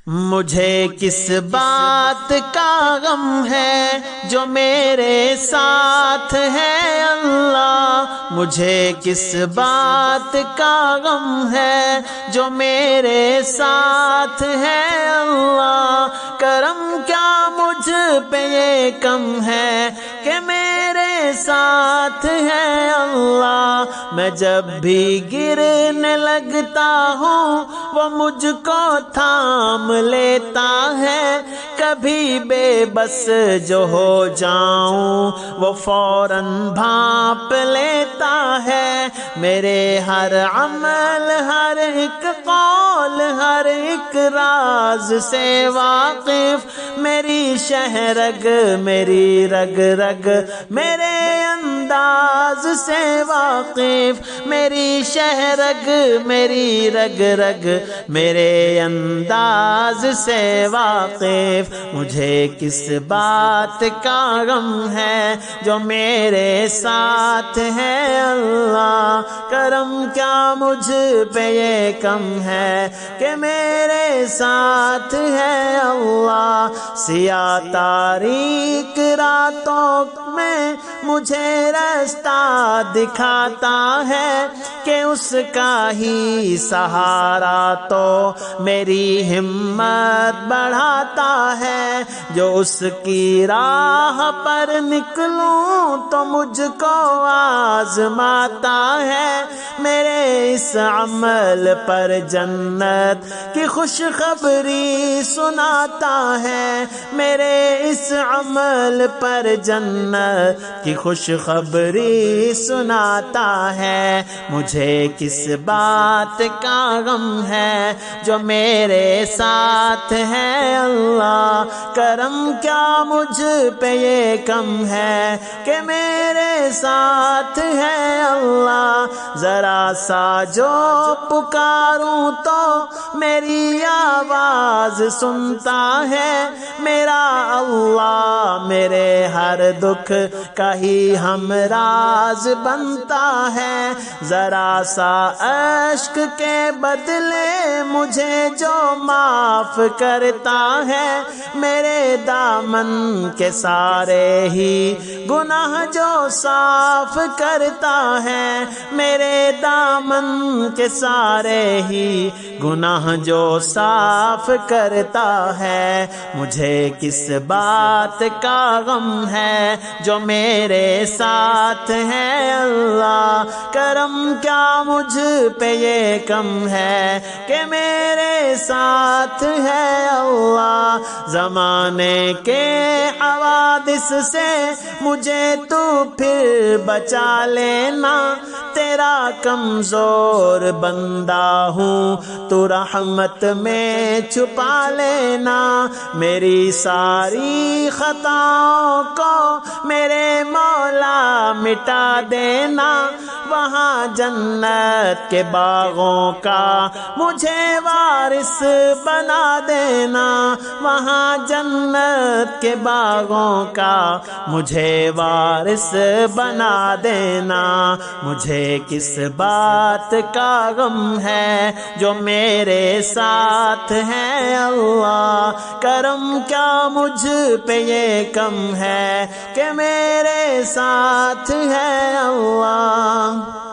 مجھے کس بات کا غم ہے جو میرے ساتھ ہے اللہ، مجھے کس بات کا غم ہے جو میرے ساتھ ہے اللہ، کرم کیا مجھ پہ یہ کم ہے کہ میرے ساتھ ہے اللہ، میں جب بھی گرنے لگتا ہوں وہ مجھ کو تھام لیتا ہے، کبھی بے بس جو ہو جاؤں وہ فوراً بھانپ لیتا ہے، میرے ہر عمل ہر ایک قول ہر ایک راز سے واقف، میری شہرگ میری رگ رگ میرے انداز سے واقف، میری شہرگ میری رگ رگ میرے انداز سے واقف، مجھے کس بات کا غم ہے جو میرے ساتھ ہے اللہ، کرم کیا مجھ پہ یہ کم ہے کہ میرے ساتھ ہے اللہ، سیاہ تاریک راتوں میں مجھے رستہ دکھاتا ہے کہ اس کا ہی سہارا تو میری ہمت بڑھاتا ہے، جو اس کی راہ پر نکلوں تو مجھ کو آزماتا ہے، میرے اس عمل پر جنت کی خوشخبری سناتا ہے، میرے اس عمل پر جنت کی خوشخبری سناتا ہے، مجھے کس بات کا غم ہے جو میرے ساتھ ہے اللہ، کرم کیا مجھ پہ یہ کم ہے کہ میرے ساتھ ہے اللہ، ذرا سا جو پکاروں تو میری آواز سنتا ہے، میرا اللہ میرے ہر دکھ کا ہی ہمراز بنتا ہے، ذرا سا اشک کے بدلے مجھے جو معاف کرتا ہے، میرے دامن کے سارے ہی گناہ جو صاف کرتا ہے، میرے دامن کے سارے ہی گناہ جو صاف کرتا ہے، مجھے کس بات کا غم ہے جو میرے ساتھ ہے اللہ، کرم کیا مجھ پہ یہ کم ہے کہ میرے ساتھ ہے اللہ، زمانے کے حوادث سے مجھے تو پھر بچا لینا، تیرا کمزور بندہ ہوں تو رحمت میں چھپا لینا، میری ساری خطاؤں کو میرے مولا مٹا دینا، وہاں جنت کے باغوں کا مجھے وارث بنا دینا، وہاں جنت کے باغوں کا مجھے وارث بنا دینا، مجھے کس بات کا غم ہے جو میرے ساتھ ہے اللہ، کرم کیا مجھ پہ یہ کم ہے کہ میرے ساتھ ہے اللہ۔